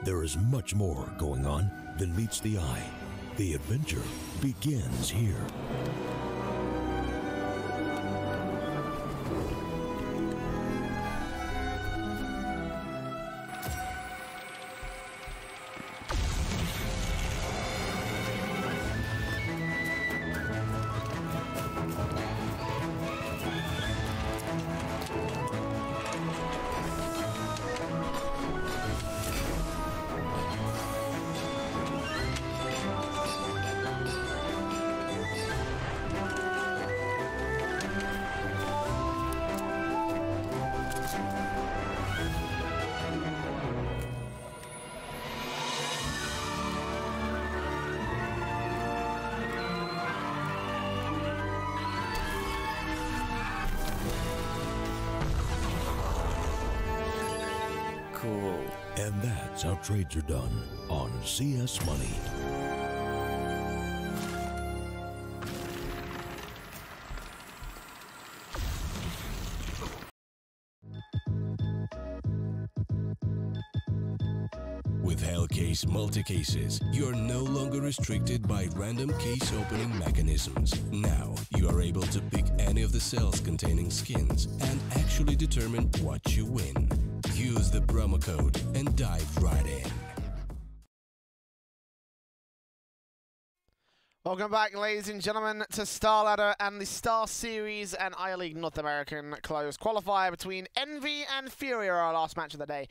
There is much more going on than meets the eye. The adventure begins here. Cool. And that's how trades are done on CS Money. With Hellcase multi-cases, you're no longer restricted by random case opening mechanisms. Now, you are able to pick any of the cells containing skins and actually determine what you win. Use the promo code and dive right in. Welcome back, ladies and gentlemen, to Star Ladder and the Star Series and I-League North American closed qualifier between Envy and FURIA, our last match of the day.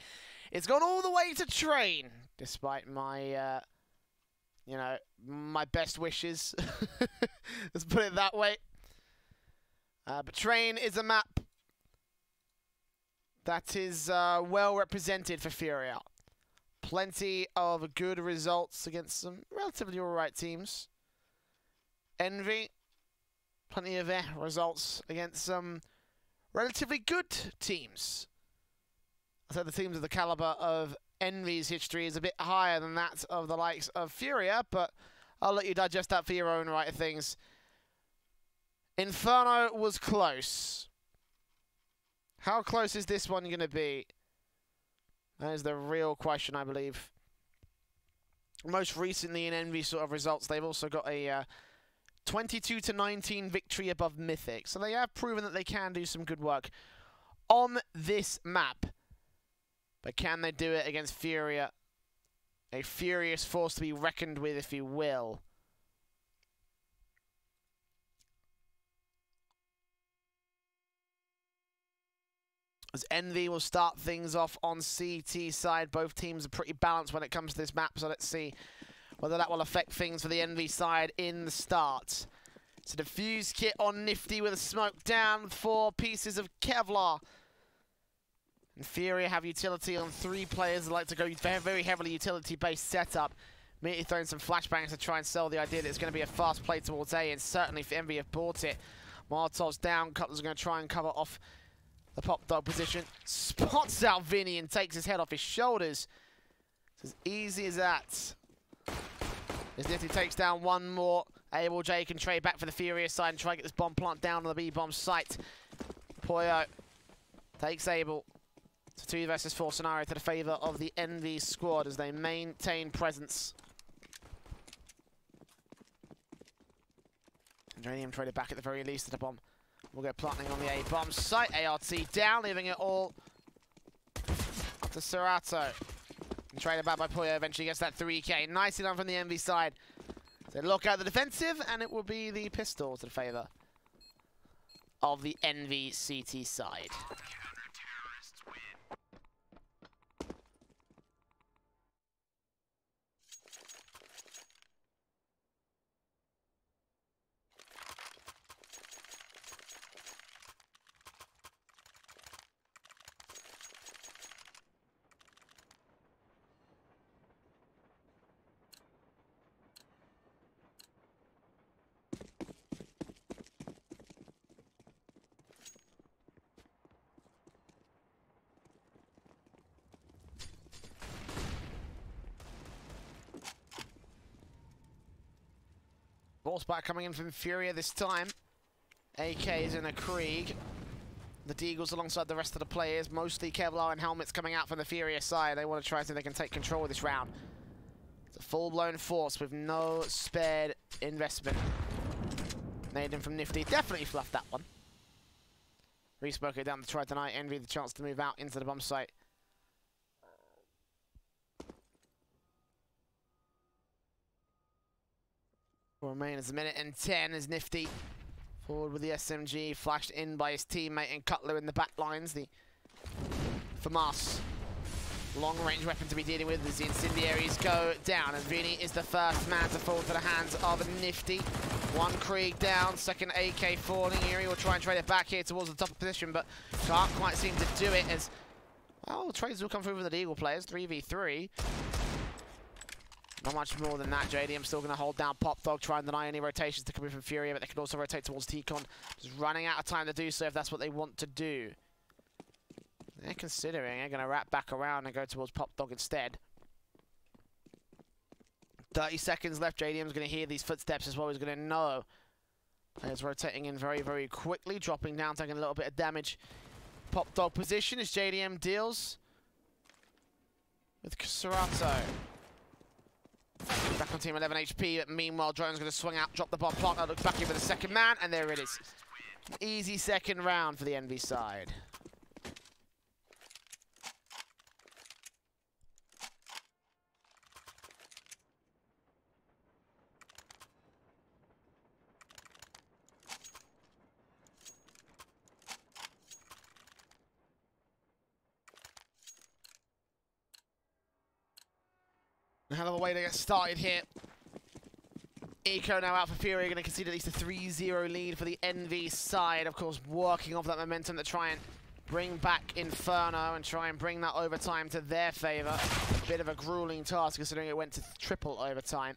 It's gone all the way to Train, despite my, my best wishes. Let's put it that way. But Train is a map that is well represented for FURIA. Plenty of good results against some relatively alright teams. Envy, plenty of results against some relatively good teams. I said the teams of the caliber of Envy's history is a bit higher than that of the likes of FURIA, but I'll let you digest that for your own right of things. Inferno was close. How close is this one going to be? That is the real question, I believe. Most recently in Envy sort of results, they've also got a 22-19 victory above Mythic. So they have proven that they can do some good work on this map. But can they do it against FURIA? A furious force to be reckoned with, if you will. As Envy will start things off on CT side. Both teams are pretty balanced when it comes to this map, so let's see whether that will affect things for the Envy side in the start. It's a defuse kit on Nifty with a smoke down with 4 pieces of Kevlar. And FURIA have utility on 3 players that like to go very, very heavily utility-based setup. Immediately throwing some flashbangs to try and sell the idea that it's going to be a fast play towards A, and certainly if Envy have bought it. Molotov's down, Cutler's are going to try and cover off the pop dog position. Spots out Vinny and takes his head off his shoulders. It's as easy as that. As Nifty takes down one more. Able J can trade back for the FURIA side and try to get this bomb plant down on the B-bomb site. Poyo takes Able. It's a 2 versus 4 scenario to the favour of the Envy squad as they maintain presence. Uranium traded back at the very least at the bomb. We'll go planting on the A-bomb site. ART down, leaving it all to Serato. And traded back by Poyo, eventually gets that 3K. Nicely done from the Envy side. So look at the defensive, and it will be the pistol to the favour of the Envy CT side. Force back coming in from FURIA this time. AK's in a Krieg. The Deagles alongside the rest of the players, mostly Kevlar and helmets coming out from the FURIA side. They want to try to see if they can take control of this round. It's a full-blown force with no spared investment. Naden from Nifty definitely fluffed that one. Resmoker down to try tonight. Envy the chance to move out into the bomb site. Will remain as a minute and 10 as Nifty forward with the SMG, flashed in by his teammate and Cutler in the back lines. The FAMAS long-range weapon to be dealing with as the incendiaries go down, and Vinny is the first man to fall to the hands of Nifty. One Krieg down, second AK falling. Erie will try and trade it back here towards the top position, but can't quite seem to do it as, well, trades will come through for the Eagle players, 3v3. Not much more than that. JDM still going to hold down Pop Dog, try and deny any rotations to come in from FURIA, but they can also rotate towards T-Con. Just running out of time to do so if that's what they want to do. They're considering they're going to wrap back around and go towards Pop Dog instead. 30 seconds left. JDM's going to hear these footsteps as well. He's going to know. Players rotating in very, very quickly, dropping down, taking a little bit of damage. Pop Dog position as JDM deals with Serato. Back on team 11 HP, but meanwhile Drone's going to swing out, drop the bomb, partner looks back in for the second man, and there it is. An easy second round for the Envy side. A hell of a way to get started here. Eco now out for FURIA, going to concede at least a 3-0 lead for the Envy side. Of course, working off that momentum to try and bring back Inferno and try and bring that overtime to their favour. A bit of a grueling task considering it went to triple overtime.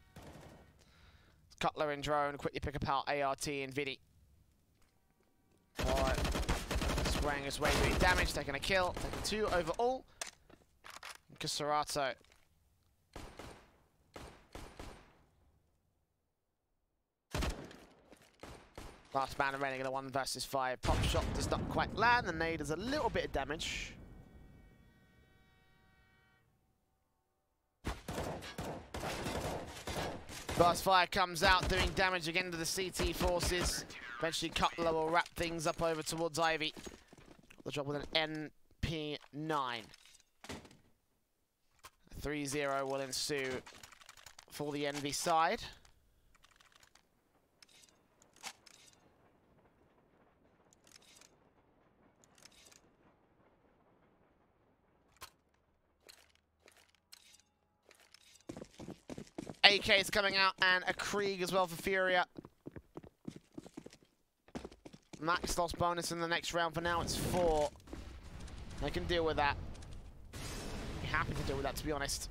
Cutler and Drone quickly pick apart ART and Vidi. Alright. Spraying his way, doing damage, taking a kill, taking 2 overall. Serato. Last man remaining in a 1 versus 5. Pop shot does not quite land. The nade does a little bit of damage. Burst fire comes out, doing damage again to the CT forces. Eventually Cutler will wrap things up over towards Ivy. The drop with an NP9. 3-0 will ensue for the Envy side. AK is coming out, and a Krieg as well for FURIA. Max loss bonus in the next round. For now, it's 4. They can deal with that. Be happy to deal with that, to be honest.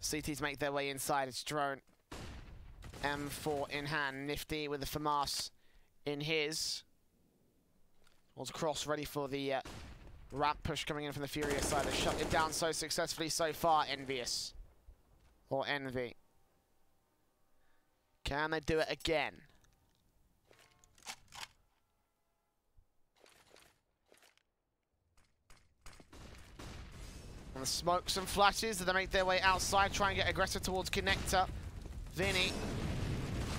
CTs make their way inside. It's Drone. M4 in hand. Nifty with the FAMAS in his. Was cross ready for the ramp push coming in from the FURIA side. They shut it down so successfully so far, Envious. Or Envy. Can they do it again? And the smokes and flashes as they make their way outside, try and get aggressive towards Connector. Vinny.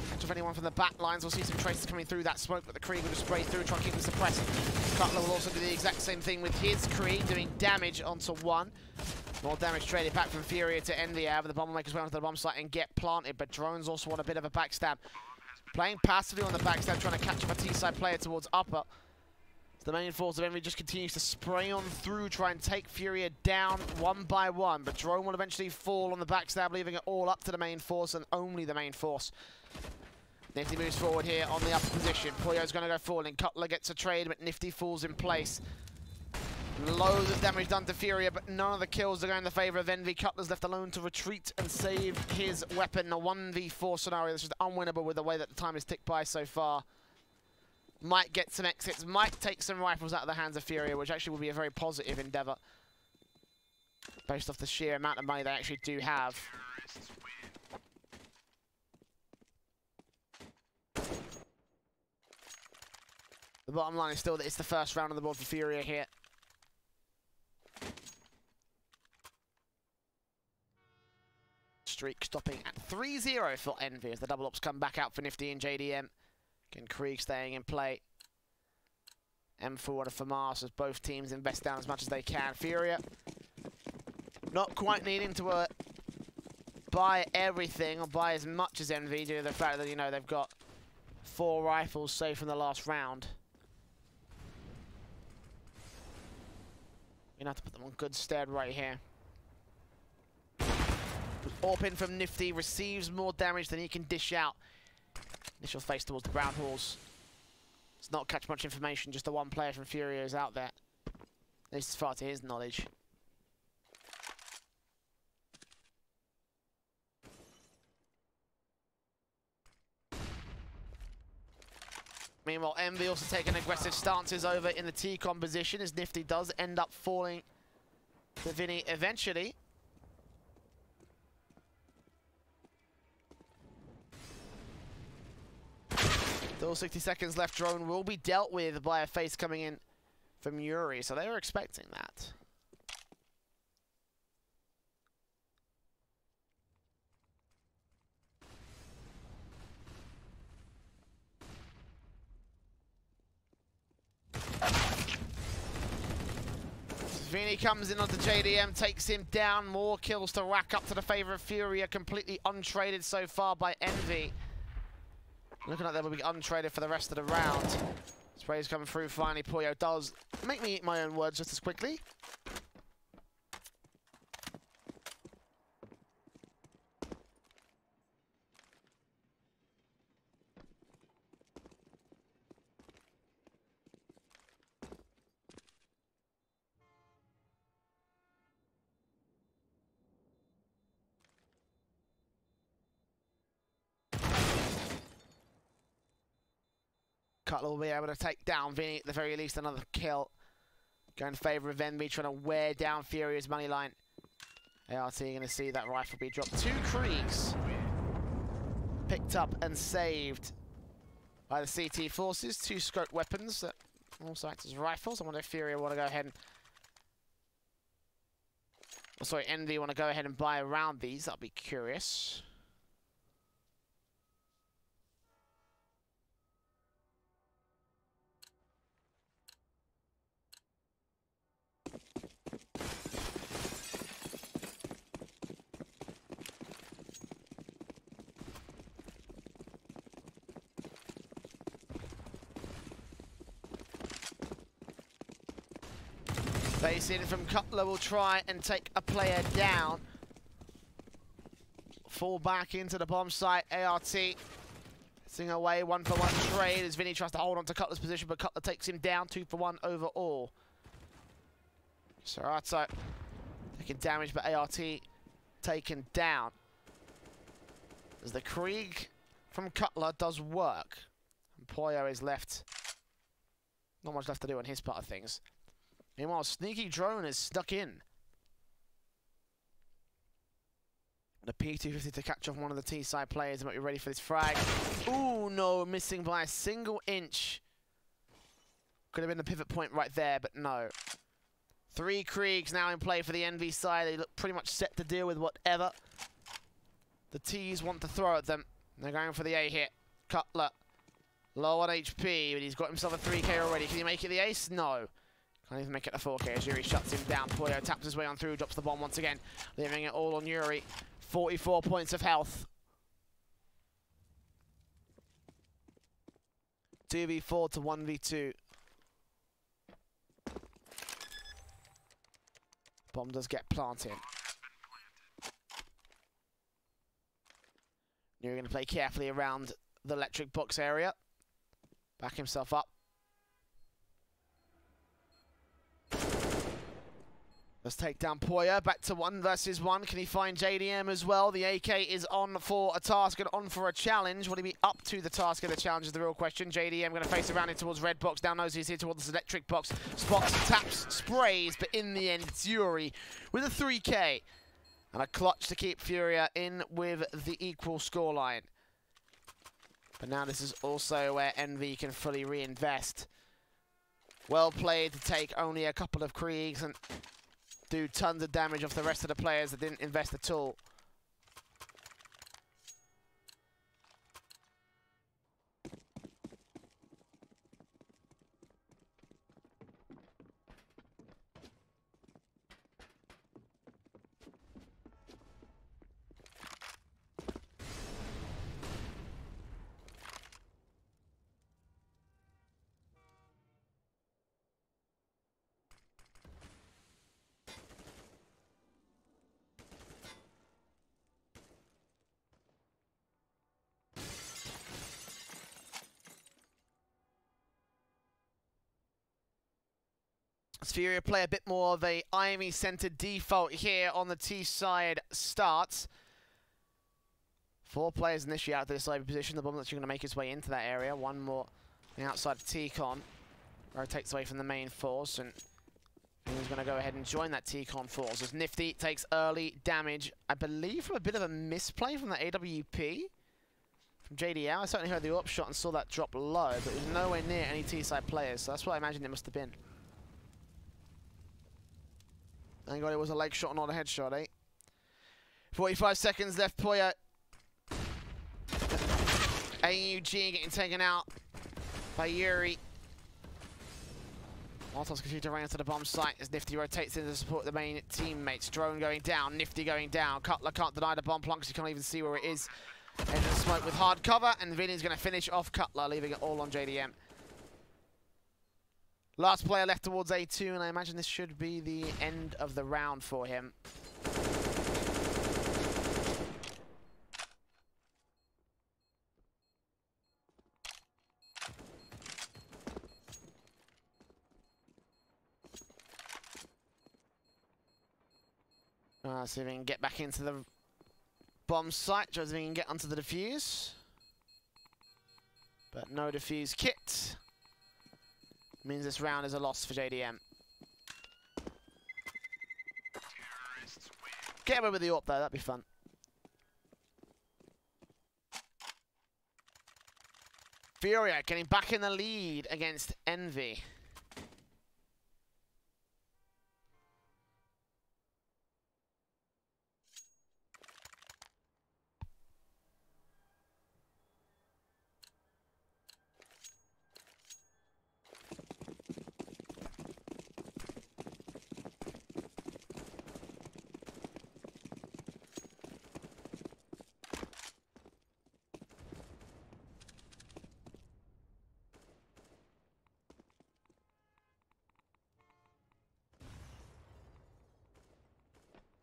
Catch off anyone from the back lines. We'll see some traces coming through that smoke, but the Krieg will just spray through, try and keep them suppressed. Cutler will also do the exact same thing with his Krieg, doing damage onto 1. More damage traded back from FURIA to Envy. However, the bomb will make his way onto the bomb site and get planted, but Drones also want a bit of a backstab. Playing passively on the backstab, trying to catch up a T-side player towards upper. The main force of Envy just continues to spray on through, try and take FURIA down 1 by 1, but Drone will eventually fall on the backstab, leaving it all up to the main force and only the main force. Nifty moves forward here on the upper position. Puyo's going to go falling. Cutler gets a trade, but Nifty falls in place. Loads of damage done to FURIA, but none of the kills are going in the favour of Envy. Cutler's left alone to retreat and save his weapon. A 1v4 scenario. This is unwinnable with the way that the time has ticked by so far. Might get some exits, might take some rifles out of the hands of FURIA, which actually would be a very positive endeavour. Based off the sheer amount of money they actually do have. The bottom line is still that it's the first round on the board for FURIA here. Streak stopping at 3-0 for Envy as the double ups come back out for Nifty and JDM. Again, Krieg staying in play. M4 for Mars as both teams invest down as much as they can. FURIA not quite needing to buy everything or buy as much as Envy due to the fact that, you know, they've got 4 rifles saved from the last round. You're going to have to put them on good stead right here. Orpin from Nifty receives more damage than he can dish out. Initial face towards the Brown Halls. Does not catch much information, just the one player from FURIA is out there. At least as far to his knowledge. Meanwhile, Envy also taking aggressive stances over in the T-con position as Nifty does end up falling to Vinny eventually. Still 60 seconds left. Drone will be dealt with by a face coming in from Yuri, so they were expecting that. Vinny comes in onto JDM, takes him down. More kills to rack up to the favor of FURIA, completely untraded so far by Envy. Looking like they will be untraded for the rest of the round. Spray's coming through finally. Pollo does make me eat my own words just as quickly. Cutler will be able to take down Vinny at the very least. Another kill. Going in favour of Envy, trying to wear down FURIA's money line. ART going to see that rifle be dropped. 2 Kriegs picked up and saved by the CT forces. 2 scope weapons that also act as rifles. I wonder if FURIA want to go ahead and... Oh, sorry, Envy want to go ahead and buy around these. That'll be curious. Base in from Cutler will try and take a player down. Fall back into the bomb site. ART sing away, 1-for-1 trade as Vinny tries to hold on to Cutler's position, but Cutler takes him down, 2-for-1 overall. Serato taking damage, but ART taken down. As the Krieg from Cutler does work. And Pollo is left. Not much left to do on his part of things. Meanwhile, Sneaky Drone is stuck in. The P250 to catch off one of the T-side players and might be ready for this frag. Ooh, no, missing by a single inch. Could have been the pivot point right there, but no. 3 Kriegs now in play for the Envy side. They look pretty much set to deal with whatever the T's want to throw at them. They're going for the A hit. Cutler, low on HP, but he's got himself a 3K already. Can he make it the ace? No. Can't even make it a 4K as Yuri shuts him down. Pollo taps his way on through, drops the bomb once again, leaving it all on Yuri. 44 points of health. 2v4 to 1v2. Bomb does get planted. Yuri going to play carefully around the electric box area. Back himself up. Let's take down Pollo, back to 1 versus 1. Can he find JDM as well? The AK is on for a task and on for a challenge. Will he be up to the task and the challenge is the real question. JDM going to face around in towards red box. Down nose he's here towards the electric box. Spots, taps, sprays, but in the end, it's Yuri with a 3K. And a clutch to keep FURIA in with the equal scoreline. But now this is also where Envy can fully reinvest. Well played to take only a couple of Kriegs and do tons of damage off the rest of the players that didn't invest at all. FURIA play a bit more of a IME-centered default here on the T-side starts. 4 players initially out to this side position. The bomb that's going to make his way into that area. One more on the outside of T-Con. Rotates away from the main force, and he's going to go ahead and join that T-Con force as Nifty takes early damage, I believe, from a bit of a misplay from the AWP. From JDL, I certainly heard the AWP shot and saw that drop low, but it was nowhere near any T-side players, so that's what I imagined it must have been. Thank God it was a leg shot and not a headshot, eh? 45 seconds left, Poya. AUG getting taken out by Yuri. Molotovs continue to run into the bomb site as Nifty rotates in to support the main teammates. Drone going down, Nifty going down. Cutler can't deny the bomb plunk because he can't even see where it is. Into the smoke with hard cover, and Vinny's going to finish off Cutler, leaving it all on JDM. Last player left towards A2, and I imagine this should be the end of the round for him. See if we can get back into the bomb site, just so we can get onto the defuse. But no defuse kit. Means this round is a loss for JDM. Get away with the AWP though, that'd be fun. FURIA getting back in the lead against Envy.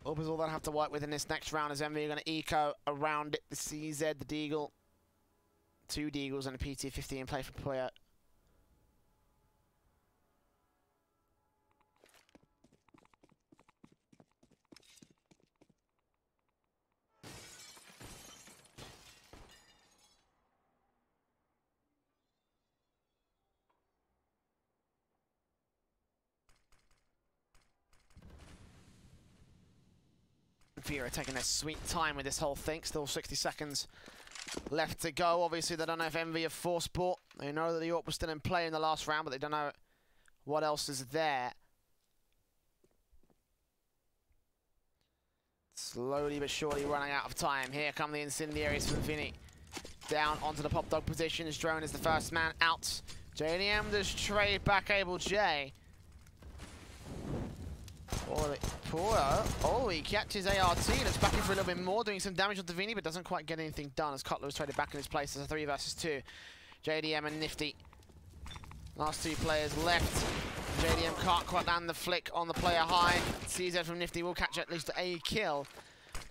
AWP is all they'll have to work with in this next round as Envy are going to eco around it. The CZ, the Deagle. 2 Deagles and a PT-50 in play for Poya. FURIA taking their sweet time with this whole thing. Still 60 seconds left to go. Obviously, they don't know if Envy have force bought. They know that the AWP was still in play in the last round, but they don't know what else is there. Slowly but surely running out of time. Here come the incendiaries from Vinny. Down onto the pop dog position. His drone is the first man out. JDM does trade back Able J. Oh, he catches ART, that's back in for a little bit more, doing some damage on Vinny, but doesn't quite get anything done as Cutler was traded back in his place as a 3 versus 2. JDM and Nifty. Last 2 players left. JDM can't quite land the flick on the player high. CZ from Nifty will catch at least a kill.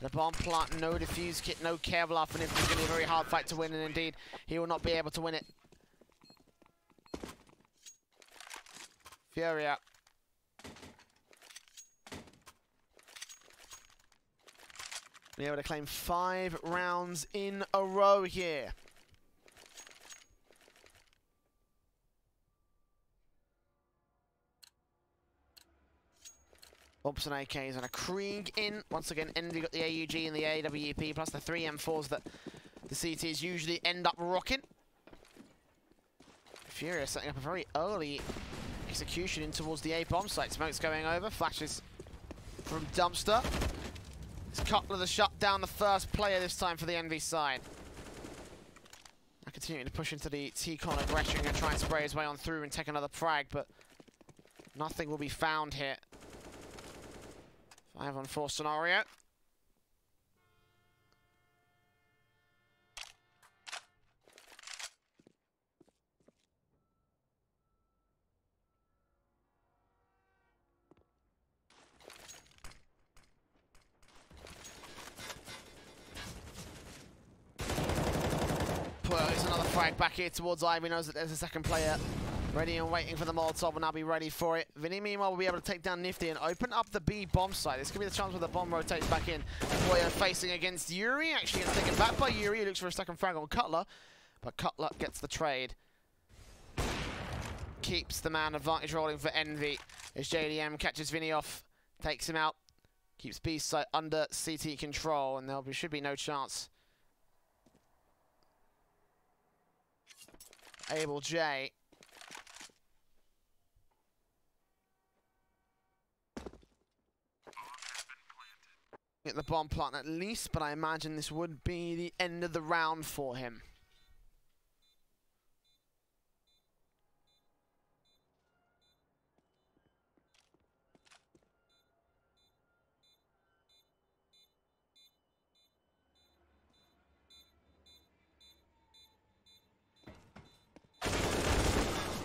The bomb plant, no defuse kit, no Kevlar for Nifty. It's going to be a very hard fight to win, and indeed, he will not be able to win it. FURIA. Be able to claim 5 rounds in a row here. Bumps and AKs and a Krieg in. Once again, Envy got the AUG and the AWP, plus the 3 M4s that the CTs usually end up rocking. FURIA setting up a very early Execution in towards the A bomb site. Smoke's going over. Flashes from Dumpster. It's Cutler to shut down the first player this time for the Envy side. Now continuing to push into the T-Con aggression and try and spray his way on through and take another frag, but nothing will be found here. 5-on-4 scenario. There's another frag back here towards Ivy. Knows that there's a second player ready and waiting for the Molotov, and I'll be ready for it. Vinny, meanwhile, will be able to take down Nifty and open up the B bomb site. This could be the chance where the bomb rotates back in. Boyer facing against Yuri. Actually gets taken back by Yuri. He looks for a second frag on Cutler, but Cutler gets the trade. Keeps the man advantage rolling for Envy as JDM catches Vinny off, takes him out, keeps B site under CT control, and there should be no chance. Able J. Get the bomb plant at least, but I imagine this would be the end of the round for him.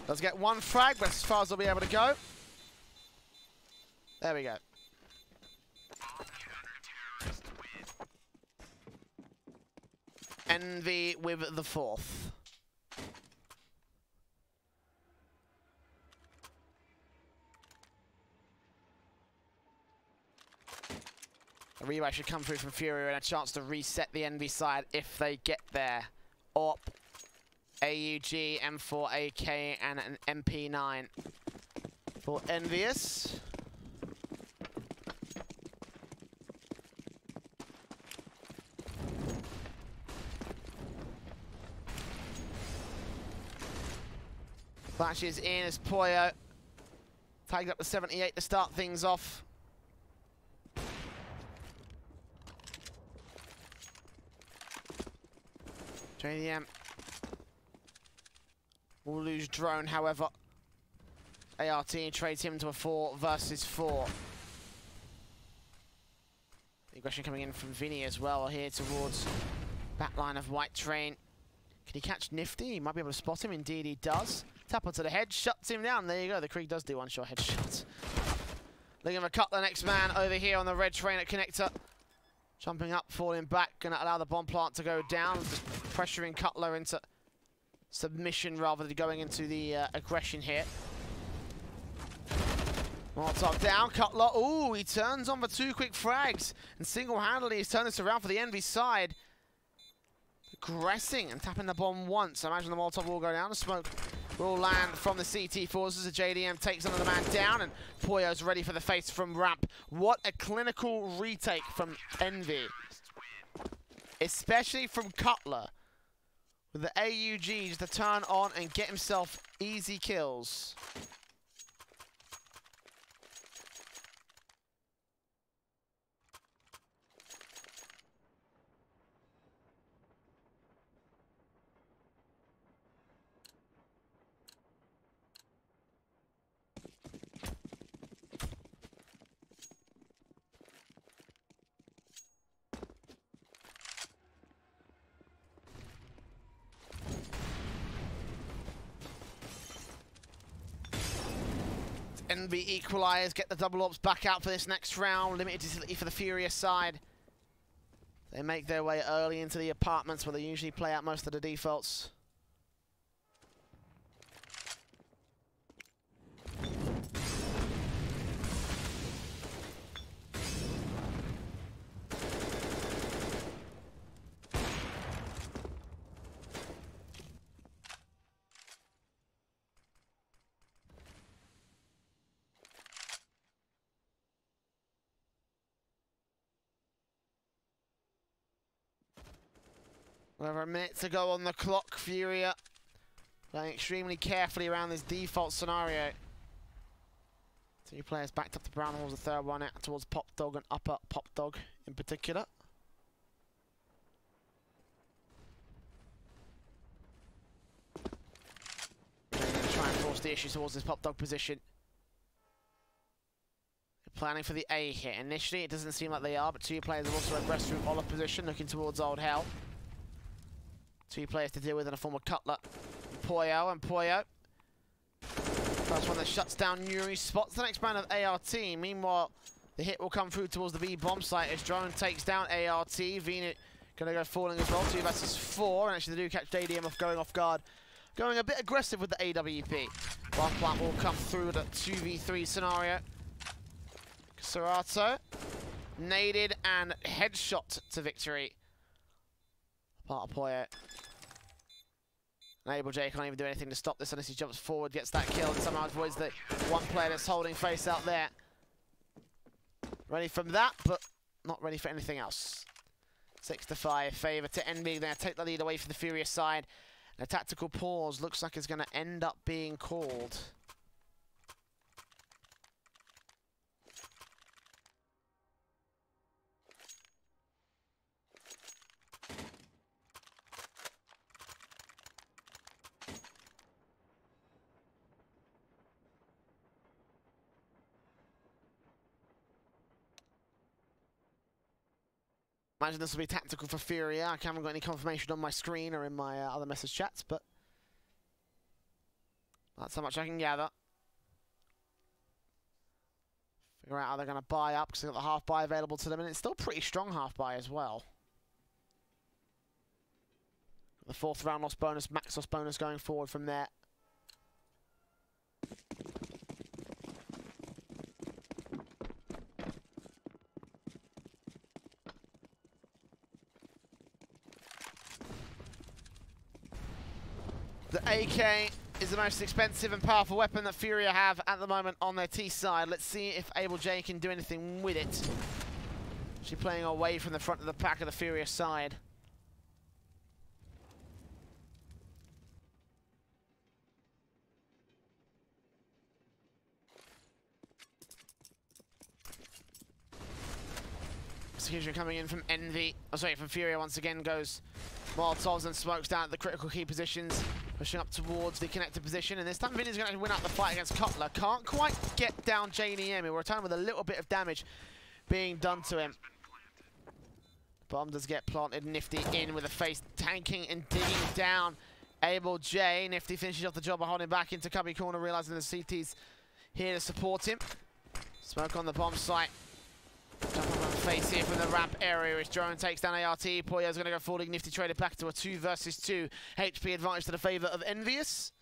Does get one frag, but as far as they'll be able to go. There we go. Envy with the fourth. A rebuy should come through from FURIA and a chance to reset the Envy side if they get there. Op, AUG, M4, AK, and an MP9 for Envious. Flashes in as Poyo tagged up to 78 to start things off. JDM will lose drone, however. ART trades him to a 4 versus 4. The aggression coming in from Vinny as well here towards back line of White Train. Can he catch Nifty? He might be able to spot him. Indeed he does. Tap onto the head, shuts him down. There you go. The Krieg does do one-shot headshots. Looking for Cutler, next man over here on the red train at Connector. Jumping up, falling back, gonna allow the bomb plant to go down. Just pressuring Cutler into submission rather than going into the aggression here. Molotov down, Cutler. Ooh, he turns on for 2 quick frags. And single-handedly he's turned this around for the Envy side. Aggressing and tapping the bomb once. I imagine the Molotov will go down. The smoke will land from the CT forces. The JDM takes another man down, and Poyo's ready for the face from ramp. What a clinical retake from Envy. Especially from Cutler. With the AUG just to turn on and get himself easy kills. Envy equalize, get the double ops back out for this next round. Limited utility for the FURIA side. They make their way early into the apartments where they usually play out most of the defaults. Over a minute to go on the clock. FURIA playing extremely carefully around this default scenario. Two players backed up to Brown Halls, the third one out towards Pop Dog and upper Pop Dog in particular. They're going to try and force the issue towards this Pop Dog position. They're planning for the A hit. Initially, it doesn't seem like they are, but two players have also aggressed through Olive position, looking towards Old Hell. Two players to deal with in a form of Cutler. Poyo and Poyo. First one that shuts down Yuri, spots the next man of ART. Meanwhile, the hit will come through towards the B bomb site as Drone takes down ART. Venus gonna go falling as well. 2 versus 4, and actually they do catch JDM off guard. Going a bit aggressive with the AWP. One plant will come through with a 2v3 scenario. Serato naded and headshot to victory. Part of Poyo. Able J can't even do anything to stop this unless he jumps forward, gets that kill, and somehow avoids the one player that's holding face out there. Ready from that, but not ready for anything else. 6-5, favour to Envy. They're going to take the lead away from the FURIA side. And a tactical pause looks like it's going to end up being called. Imagine this will be tactical for FURIA. I haven't got any confirmation on my screen or in my other message chats, but that's how much I can gather. Figure out how they're going to buy up because they've got the half buy available to them, and it's still pretty strong half buy as well. The 4th round loss bonus, max loss bonus going forward from there. The AK is the most expensive and powerful weapon that FURIA have at the moment on their T side. Let's see if Able J can do anything with it. She's playing away from the front of the pack of the FURIA side. Execution coming in from Envy. Oh, sorry, from FURIA once again goes Molotovs and smokes down at the critical key positions, pushing up towards the connected position, and this time Vinny's going to win out the fight against Cutler. Can't quite get down JDM. He'll return with a little bit of damage being done to him. Bomb does get planted. Nifty in with a face tanking and digging down Able J. Nifty finishes off the job by holding back into cubby corner, realizing the CT's here to support him. Smoke on the bomb site. Jump up on the face here from the ramp area as Drone takes down ART. Poyo's going to go forward. Nifty traded back to a 2 versus 2. HP advantage to the favour of Envious.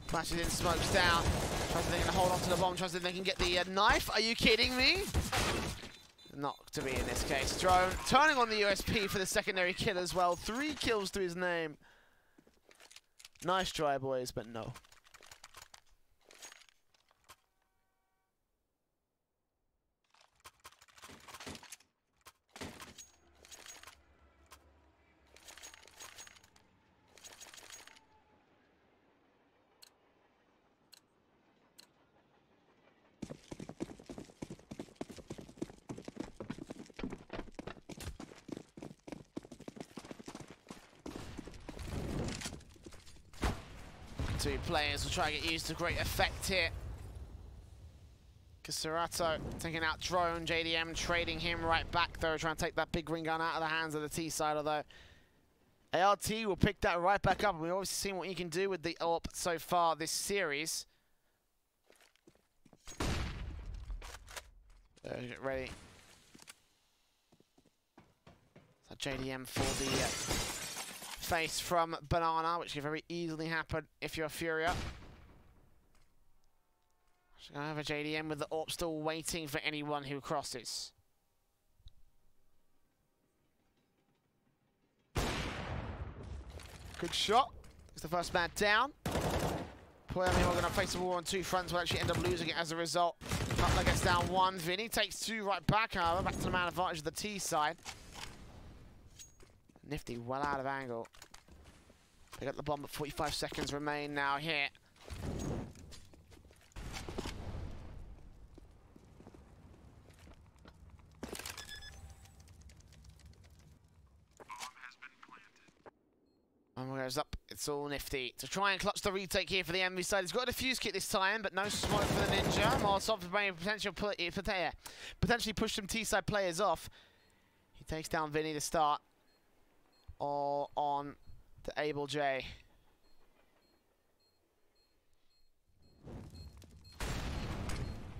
Flashes in, smokes down. Tries to think and hold on to the bomb. Tries to think they can get the knife. Are you kidding me? Not to be in this case. Drone turning on the USP for the secondary kill as well. 3 kills to his name. Nice try, boys, but no. Two players will try to get used to great effect here. Serato taking out Drone, JDM trading him right back though, trying to take that big ring gun out of the hands of the T side, although ART will pick that right back up, and we've obviously seen what you can do with the AWP so far this series. Get ready. So JDM for the face from Banana, which can very easily happen if you're FURIA. So gonna have a JDM with the AWP still waiting for anyone who crosses. Good shot. It's the first man down. We're going to face a war on 2 fronts. We'll actually end up losing it as a result. Cutler gets down 1. Vinny takes 2 right back, however. Back to the man advantage of the T side. Nifty well out of angle. They got the bomb, but 45 seconds remain now here. It's all nifty to try and clutch the retake here for the enemy side. He's got a defuse kit this time, but no smoke for the Ninja. Molotov may potentially push some T-side players off. He takes down Vinny to start. All on to Able J.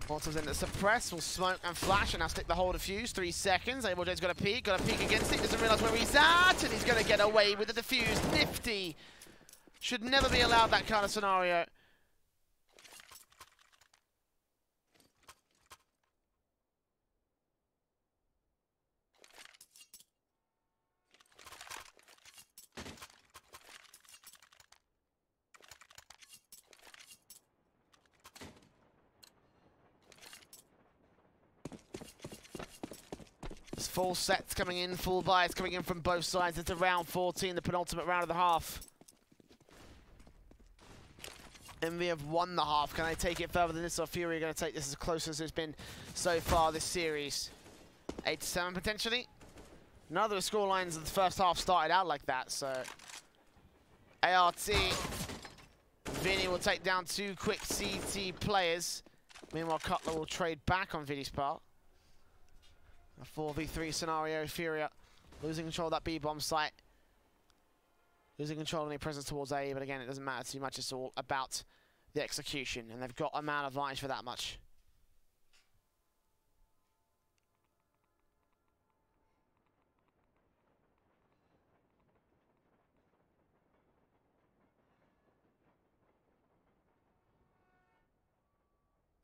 Molotov's in to suppress, will smoke and flash, and now stick the hold of fuse. 3 seconds. Able J's got a peek against it. Doesn't realise where he's at, and he's going to get away with the defuse. Nifty. Should never be allowed that kind of scenario. Full sets coming in, full buys coming in from both sides. It's round 14, the penultimate round of the half. Envy have won the half. Can they take it further than this, or FURIA going to take this as close as it's been so far this series? 8-7 potentially. None of the scorelines of the first half started out like that, so... ART. Vinny will take down 2 quick CT players. Meanwhile, Cutler will trade back on Vinny's part. A 4v3 scenario, FURIA losing control of that B-bomb site. Losing control of any presence towards A, but again, it doesn't matter too much. It's all about the execution, and they've got a man advantage for that much.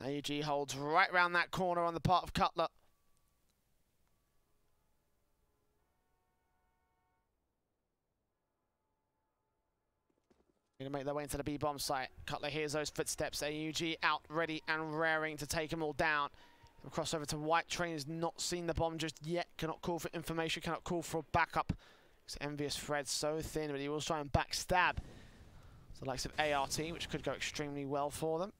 AUG holds right round that corner on the part of Cutler. Going to make their way into the B-bomb site. Cutler hears those footsteps. AUG out, ready and raring to take them all down. They'll cross over to White. Train has not seen the bomb just yet. Cannot call for information, cannot call for backup. It's Envious Fred so thin, but he will try and backstab. It's the likes of ART, which could go extremely well for them.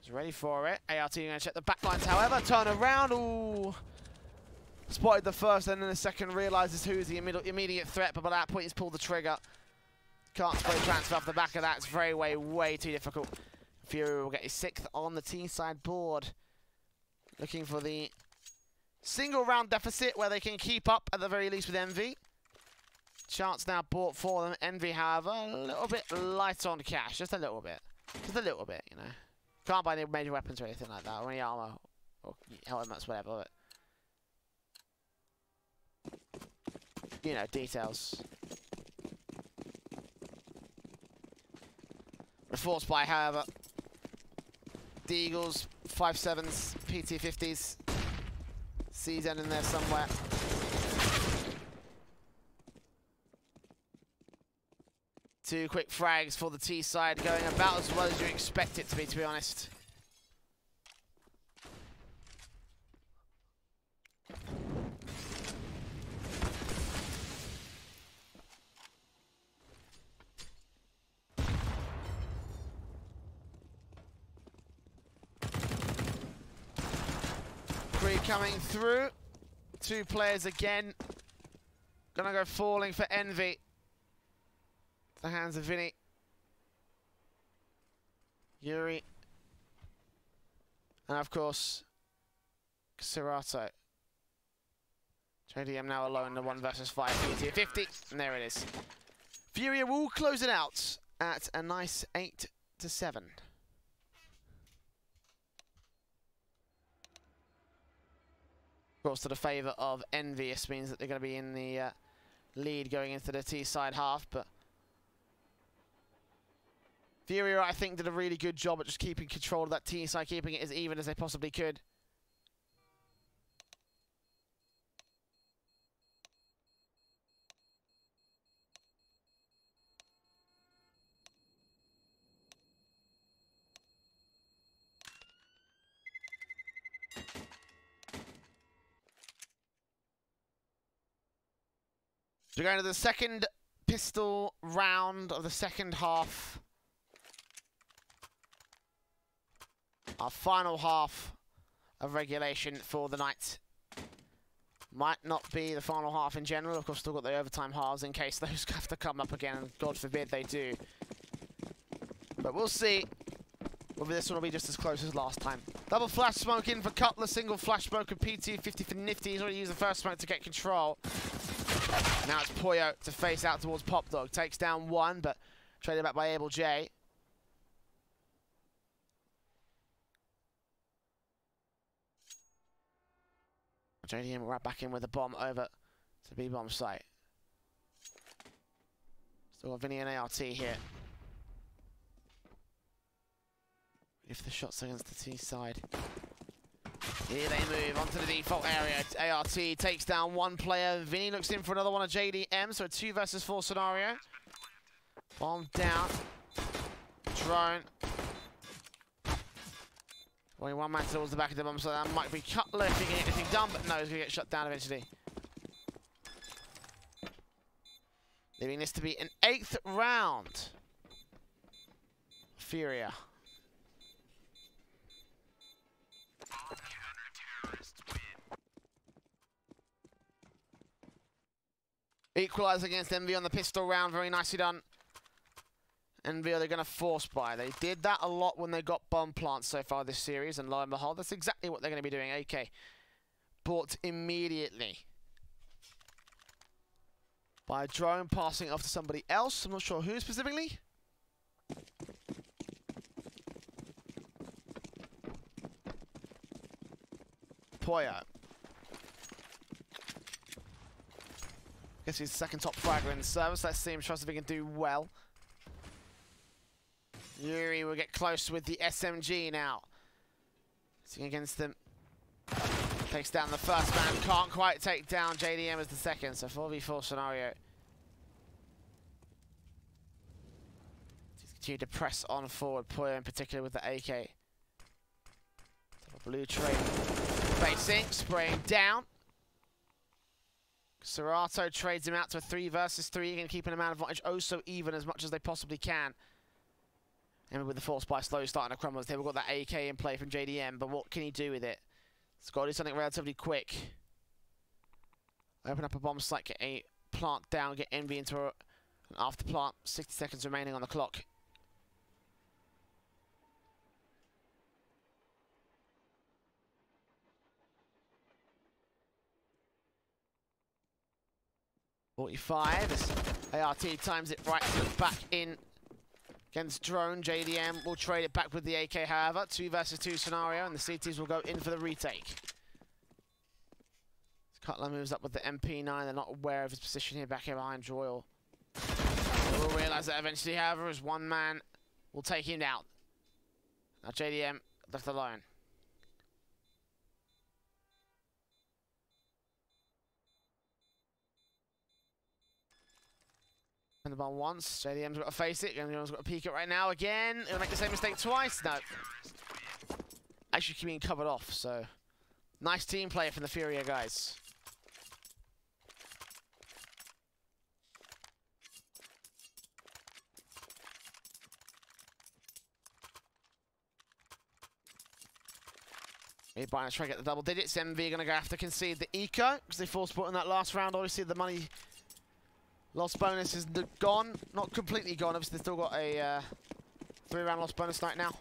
He's ready for it. ART going to check the backlines, however. Turn around. Ooh. Spotted the first, and then the second realises who's the immediate threat, but by that point he's pulled the trigger. Can't spray transfer off the back of that. It's very, way too difficult. FURIA will get his 6th on the T-side board. Looking for the single round deficit where they can keep up at the very least with Envy. Chance now bought for them. Envy, however, a little bit light on cash. Just a little bit. Just a little bit, you know. Can't buy any major weapons or anything like that, or any armor, or helmets, whatever. But, you know, details. Force buy, however. The Eagles, 5.7s, PT50s. CZ in there somewhere. Two quick frags for the T side, going about as well as you expect it to be honest. Coming through. 2 players again. Gonna go falling for Envy. The hands of Vinny. Yuri. And of course, Serato. JDM now alone in the 1 versus 5 PT 50. And there it is. FURIA will close it out at a nice 8-7. Of course, to the favour of Envious means that they're going to be in the lead going into the T-side half, but FURIA, I think, did a really good job at just keeping control of that T-side, keeping it as even as they possibly could. We're going to the second pistol round of the second half. Our final half of regulation for the night. Might not be the final half in general. Of course, still got the overtime halves in case those have to come up again, and God forbid they do. But we'll see whether this one will be just as close as last time. Double flash smoke in for Cutler, single flash smoke of PT50 for Nifty. He's already used the first smoke to get control. Now it's Poyo to face out towards Pop Dog. Takes down one, but traded back by Able J. JDM right back in with the bomb over to B-bomb site. Still got Vinny and ART here. Ready for the shots against the T side. Here they move onto the default area. ART takes down one player. Vinny looks in for another one of JDM, so a 2 versus 4 scenario. Bomb down. Drone. Only one man towards the back of the bomb, so that might be Cutler if he can get anything done, but no, he's going to get shut down eventually. Leaving this to be an 8th round. FURIA. Equalize against MV on the pistol round, very nicely done. MV, they're going to force buy. They did that a lot when they got bomb plants so far this series, and lo and behold, that's exactly what they're going to be doing. AK bought immediately by a drone, passing it off to somebody else. I'm not sure who specifically. Poyo. Guess he's the second top fragger in the service. Let's see him trust if he can do well. Yuri will get close with the SMG now. Sitting against them. Takes down the first man. Can't quite take down JDM as the second. So 4v4 scenario. Just continue to press on forward. Poyo in particular with the AK. Blue trade. Facing. Spraying down. Serato trades him out to a 3 versus 3. Again, keeping a man advantage oh so even as much as they possibly can. And with the force by slow starting to crumble, they've got that AK in play from JDM, but what can he do with it? It's got to do something relatively quick. Open up a bomb site, get a plant down, get Envy into an after plant. 60 seconds remaining on the clock. .45 as ART times it right to look back in. Against drone, JDM will trade it back with the AK, however. 2 versus 2 scenario, and the CTs will go in for the retake. Cutler moves up with the MP9. They're not aware of his position here back here behind Joyle. They will realise that eventually, however, as one man will take him down. Now JDM left alone. And the bomb once. JDM's got to face it. JDM's got to peek it right now again. He'll make the same mistake twice. No. Actually being covered off, so nice team play from the FURIA guys. Bayern trying to get the double digits. MV are going to go have to concede the eco because they forced put in that last round. Obviously, the money loss bonus is gone. Not completely gone. Obviously, they've still got a 3-round loss bonus right now.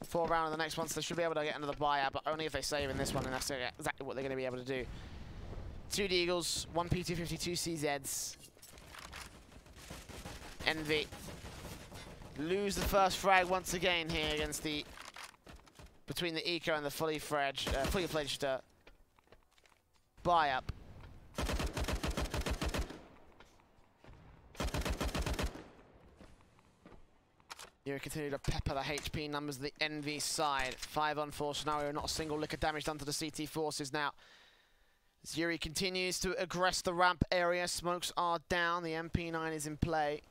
4-round in the next one, so they should be able to get another buyout, but only if they save in this one, and that's exactly what they're going to be able to do. 2 Deagles, 1 P250, 2 CZs. Envy lose the first frag once again here against the between the eco and the fully fledged buy-up. You continue to pepper the HP numbers of the NV side. 5-on-4 scenario, not a single lick of damage done to the CT forces now. As Yuri continues to aggress the ramp area, smokes are down, the MP9 is in play.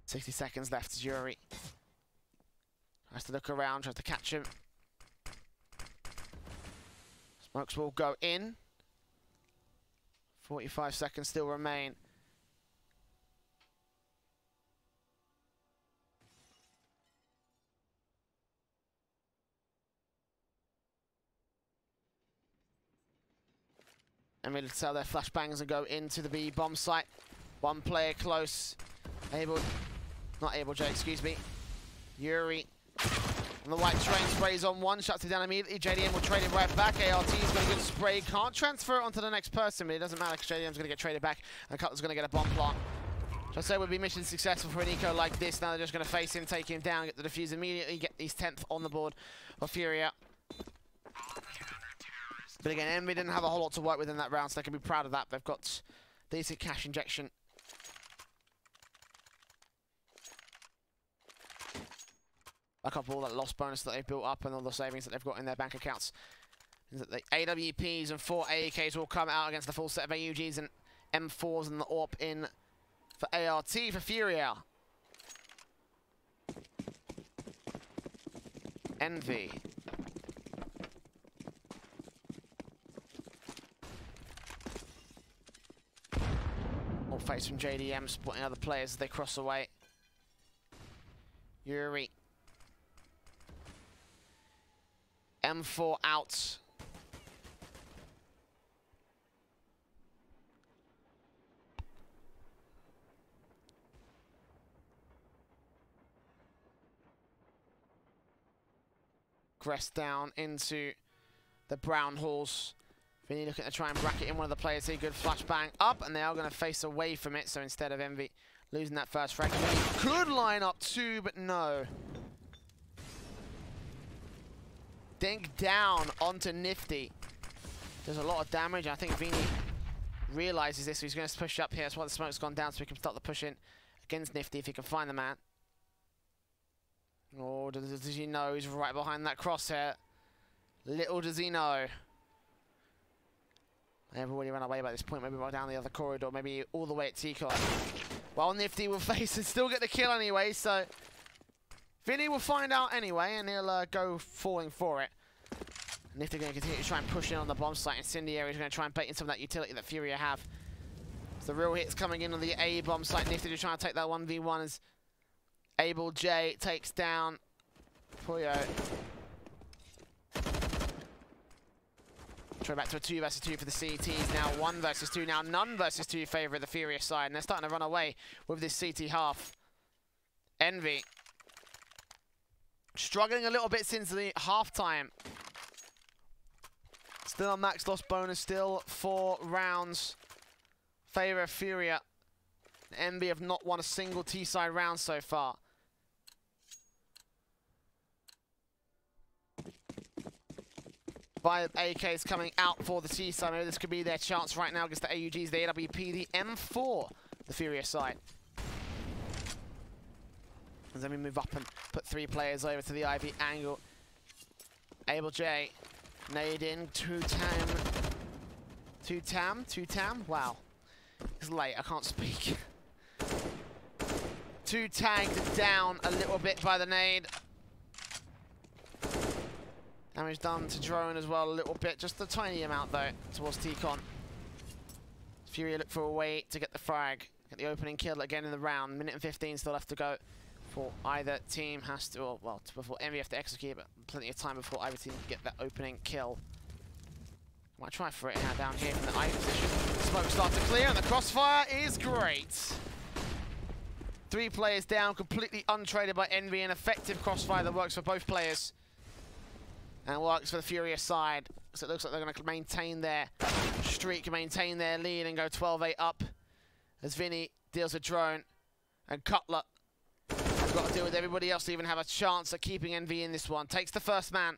.60 seconds left as Yuri tries to look around, tries to catch him. Smokes will go in. 45 seconds still remain. And ready to sell their flashbangs and go into the B bomb site. One player close. Not able, Jay, excuse me. Yuri. And the white train sprays on one, shuts it down immediately. JDM will trade it right back. ART's got a good spray. Can't transfer it onto the next person, but it doesn't matter because JDM's going to get traded back. And Cutler's going to get a bomb plant. So I say would be mission successful for an eco like this. Now they're just going to face him, take him down, get the defuse immediately, get these 10th on the board for FURIA. But again, Envy didn't have a whole lot to work with in that round, so they can be proud of that. They've got decent cash injection. Back up all that lost bonus that they've built up and all the savings that they've got in their bank accounts. Is that the AWPs and 4 AAKs will come out against the full set of AUGs and M4s and the AWP in for ART for FURIA. Envy. All face from JDM, spotting other players as they cross away. Yuri. M4 out. Gress down into the brown halls. Vinny looking to try and bracket in one of the players here. Good flashbang up, and they are going to face away from it. So instead of Envy losing that first frag, could line up two, but no. Dink down onto Nifty. There's a lot of damage. I think Vinny realizes this, so he's going to push up here. That's why the smoke's gone down, so he can start the push in against Nifty if he can find the man. Oh, does he know he's right behind that crosshair? Little does he know. Everybody ran away by this point, maybe right down the other corridor, maybe all the way at T-Con. Well, Nifty will face and still get the kill anyway, so Vinny will find out anyway, and he'll go falling for it. Nifty going to continue to try and push in on the bomb site. Incendiary is going to try and bait in some of that utility that FURIA have. So the real hits coming in on the A bomb site. Nifty just trying to take that 1v1 as Able J takes down Puyo. Try back to a 2 versus 2 for the CTs. Now 1 versus 2. Now none versus 2 favour of the FURIA side. And they're starting to run away with this CT half. Envy. Struggling a little bit since the halftime. Still on max loss bonus. Still 4 rounds. Favour of FURIA. Envy have not won a single T-side round so far. 5 AKs coming out for the T-side. Maybe this could be their chance right now against the AUGs, the AWP, the M4, the FURIA side. As then we move up and put 3 players over to the IV angle. Able J, nade in, 2-tam. 2-tam? Wow. It's late, I can't speak. 2 tagged down a little bit by the nade. Damage done to drone as well a little bit, just a tiny amount though, towards T-Con. FURIA look for a way to get the frag, get the opening kill again in the round. Minute and 15 still left to go before either team has to, or, well, before Envy have to execute, but plenty of time before either team can get that opening kill. Might try for it now down here from the IV position. Smoke starts to clear and the crossfire is great. 3 players down, completely untraded by Envy, an effective crossfire that works for both players. And works for the FURIA side. So it looks like they're going to maintain their streak, maintain their lead and go 12-8 up. As Vinny deals a drone. And Cutler has got to deal with everybody else to even have a chance at keeping Envy in this one. Takes the first man.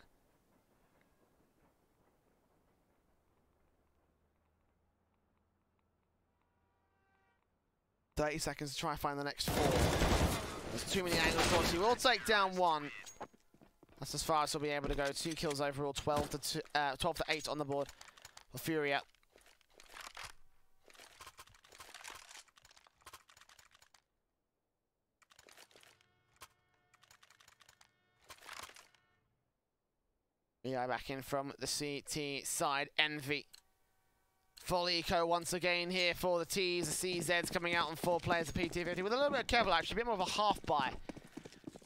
.30 seconds to try and find the next 4. There's too many angles for us. He will take down 1. That's as far as he'll be able to go. 2 kills overall, 12 to 8 on the board for FURIA. Yeah, back in from the CT side. Envy. Full eco once again here for the T's. The CZ's coming out on 4 players of PT50 with a little bit of careful actually, a bit more of a half buy.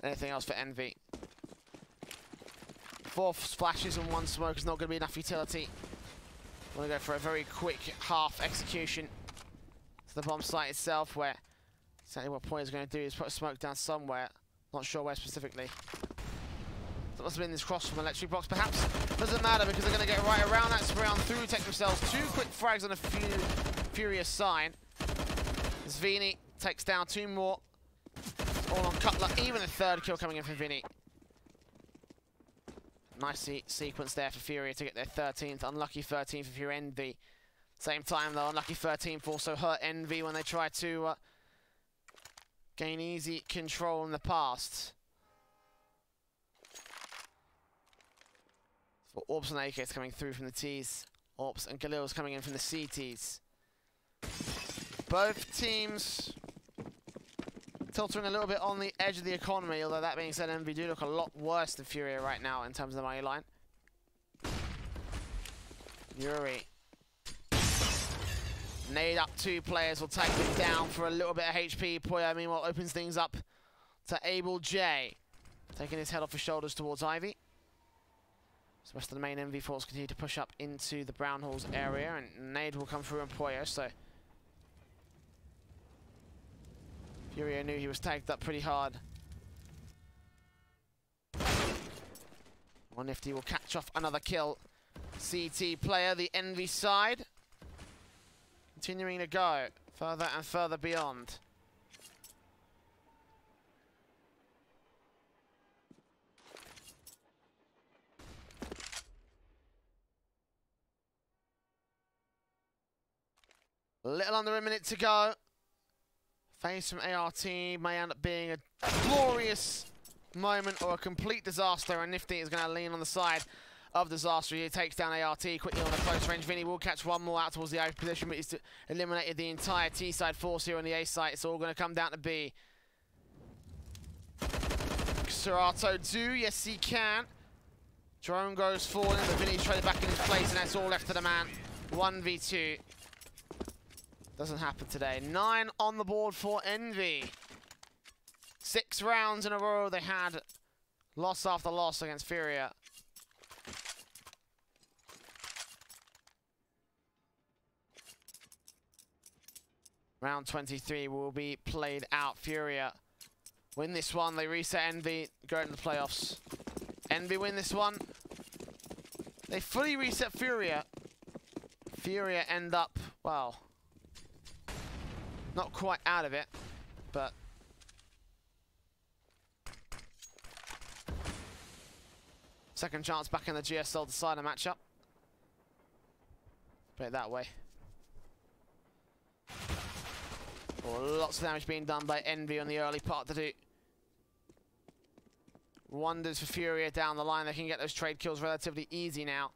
Anything else for Envy? 4 flashes and 1 smoke is not going to be enough utility. Want to go for a very quick half execution to the bomb site itself, where exactly what Poya's going to do is put a smoke down somewhere. Not sure where specifically. That must have been this cross from electric box, perhaps. Doesn't matter because they're going to get right around that spray on through, take themselves 2 quick frags on a Furious sign. As Vini takes down 2 more. All on Cutler, even a 3rd kill coming in for Vinny. Nice sequence there for Furia to get their 13th. Unlucky 13th if you're Envy. Same time though, unlucky 13th also hurt Envy when they try to gain easy control in the past. For Orbs and AKs coming through from the Ts. Orbs and Galil's coming in from the CTs. Both teams tilting a little bit on the edge of the economy, although that being said, Envy do look a lot worse than Furia right now in terms of the money line. Yuri. Nade up 2 players, will take him down for a little bit of HP. Poya, meanwhile, opens things up to Able J. Taking his head off his shoulders towards Ivy. So the rest of the main Envy force continue to push up into the Brown Halls area, and Nade will come through on Poya, so Furia knew he was tagged up pretty hard. One Nifty will catch off another kill. CT player, the Envy side. Continuing to go further and further beyond. A little under a minute to go. Face from ART may end up being a glorious moment or a complete disaster, and Nifty is going to lean on the side of disaster. He takes down ART quickly on the close range. Vinny will catch one more out towards the A position, but he's eliminated the entire T side force here on the A site. It's all going to come down to B. Serato do, yes he can. Drone goes forward, but Vinny's traded back in his place, and that's all left to the man. 1v2. Doesn't happen today. 9 on the board for Envy. 6 rounds in a row they had loss after loss against Furia. Round 23 will be played out. Furia win this one, they reset Envy, go into the playoffs. Envy win this one, they fully reset Furia. Furia end up, well, not quite out of it, but second chance back in the GSL decider matchup. Put it that way. Oh, lots of damage being done by Envy on the early part to do wonders for Furia down the line. They can get those trade kills relatively easy now.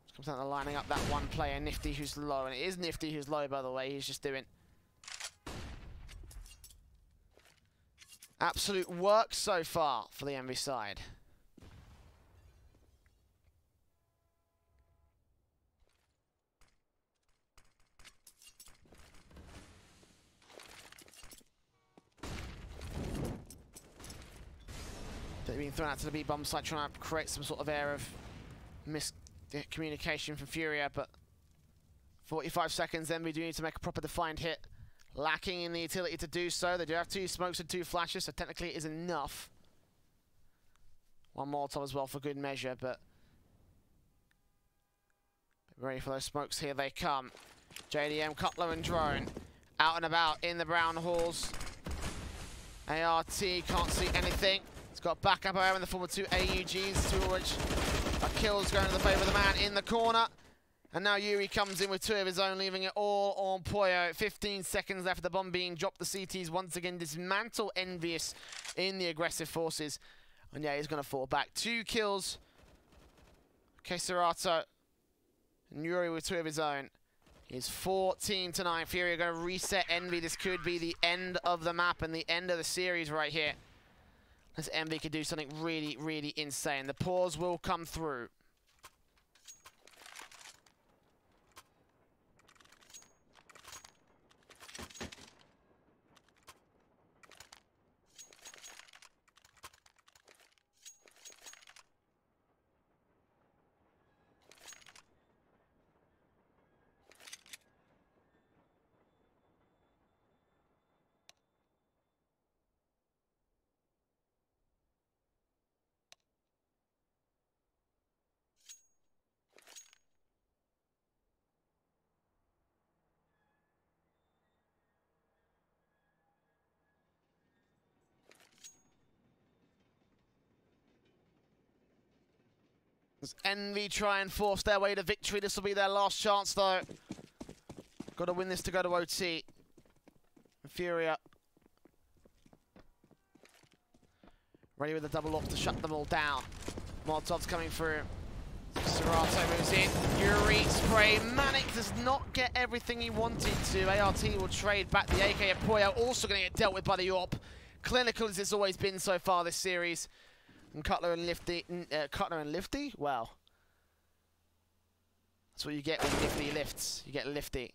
Just comes down to lining up that one player, Nifty, who's low. And it is Nifty who's low, by the way. He's just doing absolute work so far for the Envy side. They're being thrown out to the B bomb site, trying to create some sort of air of miscommunication from Furia, but 45 seconds, Envy do need to make a proper defined hit. Lacking in the utility to do so. They do have 2 smokes and 2 flashes, so technically it is enough. One Molotov as well for good measure, but ready for those smokes, here they come. JDM, Cutler and Drone out and about in the Brown Halls. ART can't see anything. It's got backup air in the form of 2 AUGs, 2 of which are kills going to the favour of the man in the corner. And now Yuri comes in with 2 of his own, leaving it all on Poyo. 15 seconds left, the bomb being dropped. The CTs once again dismantle Envious in the aggressive forces. And yeah, he's going to fall back. 2 kills. Keserato and Yuri with 2 of his own. He's 14-9. Furia going to reset Envy. This could be the end of the map and the end of the series right here. As Envy could do something really, really insane. The pause will come through. As Envy try and force their way to victory. This will be their last chance, though. Got to win this to go to OT. FURIA ready with a double off to shut them all down. Molotov's coming through. Serato moves in. Yuri spray. Manic does not get everything he wanted to. ART will trade back the AK of Puyo. Also going to get dealt with by the AWP. Clinical as it's always been so far this series. And Cutler and Lifty. Well, that's what you get when Lifty lifts. You get Lifty.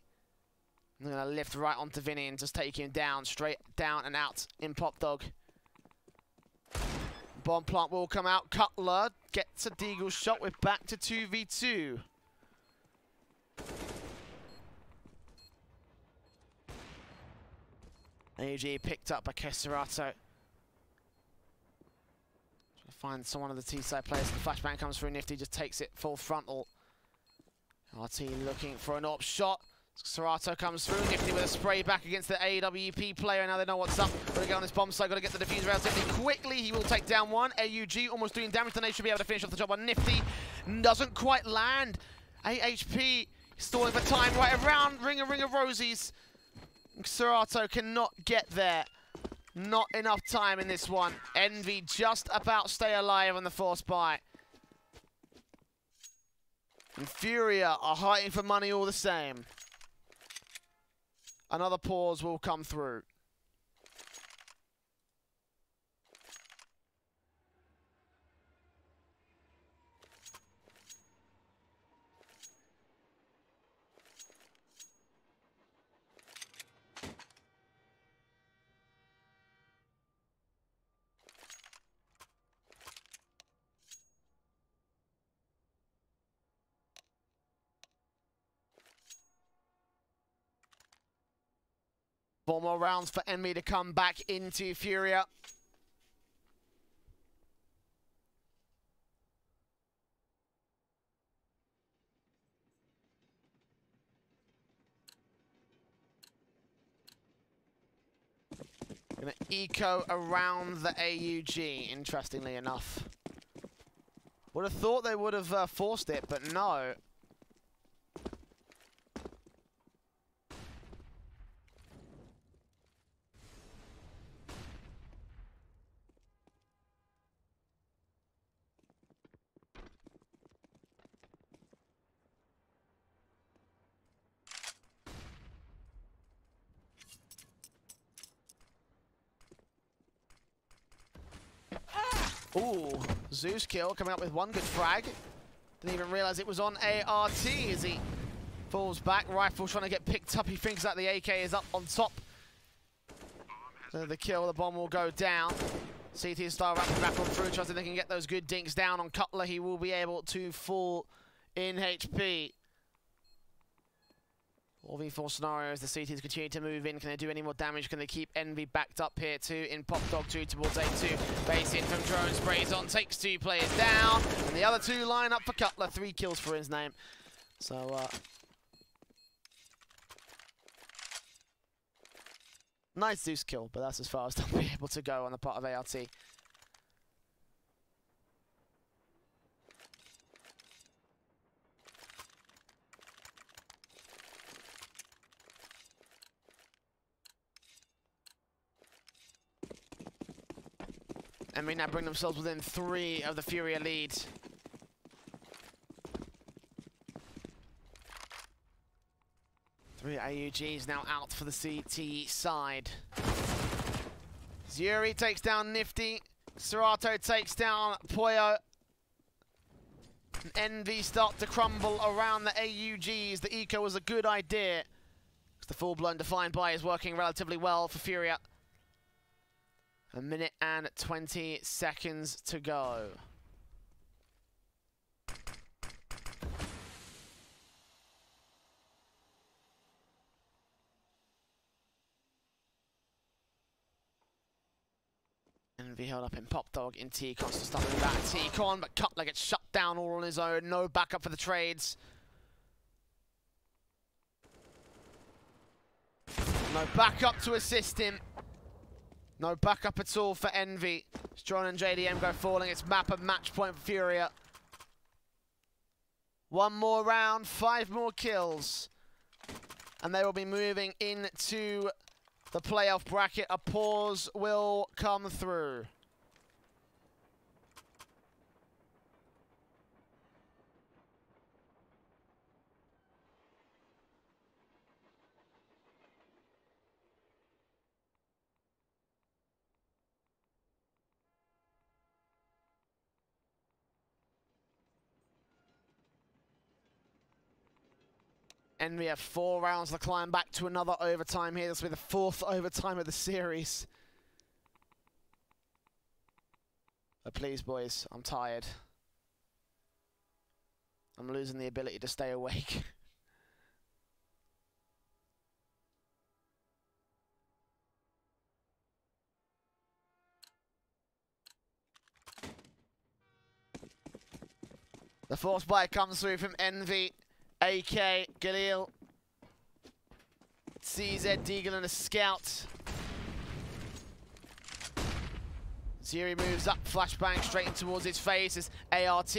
I'm going to lift right onto Vinny and just take him down, straight down and out in Pop Dog. Bomb plant will come out. Cutler gets a deagle shot. We're back to 2v2. AUG picked up by Serato. Trying to find someone of the T-side players. The flashbang comes through. Nifty just takes it full frontal. RT looking for an AWP shot. Serato comes through, Nifty with a spray back against the AWP player. Now they know what's up. Got to get on this bomb site, got to get the diffuser relatively quickly. He will take down one. AUG almost doing damage. Then they should be able to finish off the job on Nifty. Doesn't quite land. AHP stalling for time right around. Ring of rosies. Serato cannot get there. Not enough time in this one. Envy just about stay alive on the force buy. And FURIA are fighting for money all the same. Another pause will come through. Four more rounds for Envy to come back into FURIA. Gonna eco around the AUG, interestingly enough. Would have thought they would have forced it, but no. Ooh, Zeus kill coming up with one good frag. Didn't even realize it was on ART as he falls back. Rifle trying to get picked up. He thinks that the AK is up on top. So the kill, the bomb will go down. CT style rapid through, trusting they can get those good dinks down on Cutler. He will be able to fall in HP. 4v4 scenarios, the CTs continue to move in. Can they do any more damage? Can they keep Envy backed up here too in Pop Dog 2 towards A2? Base hit from drone, sprays on, takes two players down. And the other two line up for Cutler. 3 kills for his name. So, nice Zeus kill, but that's as far as they'll be able to go on the part of ART. And we now bring themselves within 3 of the FURIA lead. Three AUGs now out for the CT side. Yuri takes down Nifty. Serato takes down Puyo. Envy start to crumble around the AUGs. The eco was a good idea. The full-blown defined buy is working relatively well for FURIA. 1 minute and 20 seconds to go. Envy held up in Pop Dog in T-Con, so starting with that T-Con, but Cutler gets shut down all on his own. No backup for the trades. No backup to assist him. No backup at all for Envy. Strong and JDM go falling. It's map and match point for FURIA. One more round, 5 more kills. And they will be moving into the playoff bracket. A pause will come through. And we have 4 rounds to climb back to another overtime here. This will be the 4th overtime of the series. But please, boys, I'm tired. I'm losing the ability to stay awake. The force buy comes through from Envy, AK, Galil, CZ, Deagle and a scout. Ziri moves up, flashbang straight in towards his face as ART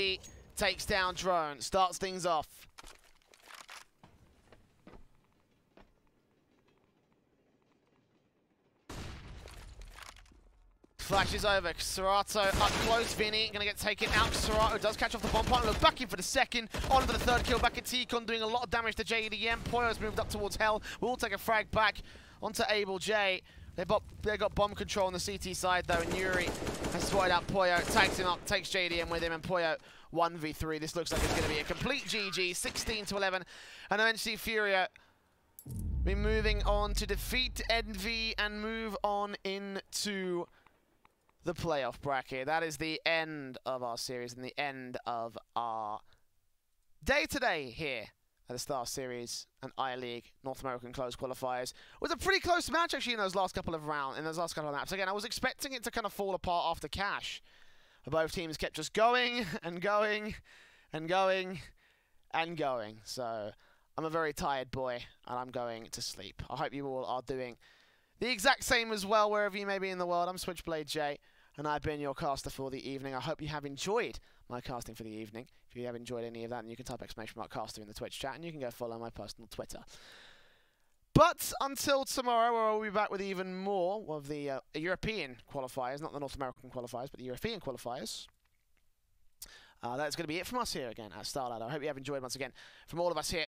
takes down drone, starts things off. Flashes over, Serato up close, Vinny gonna get taken out. Serato does catch off the bomb partner, look back in for the second, on for the 3rd kill back at T-Con, doing a lot of damage to JDM. Poyo's moved up towards Hell, we'll take a frag back onto Able J. They got bomb control on the CT side though, and Yuri has swatted out Poyo, tags him up, takes JDM with him, and Poyo 1v3. This looks like it's gonna be a complete GG, 16-11, and eventually FURIA be moving on to defeat Envy and move on into the playoff bracket. That is the end of our series and the end of our day today here at the StarSeries and I-League North American Closed Qualifiers. It was a pretty close match actually in those last couple of maps. Again, I was expecting it to kind of fall apart after Cash. Both teams kept just going and going and going and going. So I'm a very tired boy and I'm going to sleep. I hope you all are doing the exact same as well wherever you may be in the world. I'm Switchblade J, and I've been your caster for the evening. I hope you have enjoyed my casting for the evening. If you have enjoyed any of that, then you can type !caster in the Twitch chat, and you can go follow my personal Twitter. But until tomorrow, where we'll be back with even more of the European qualifiers, not the North American qualifiers, but the European qualifiers. That's going to be it from us here again at StarLadder. I hope you have enjoyed once again from all of us here.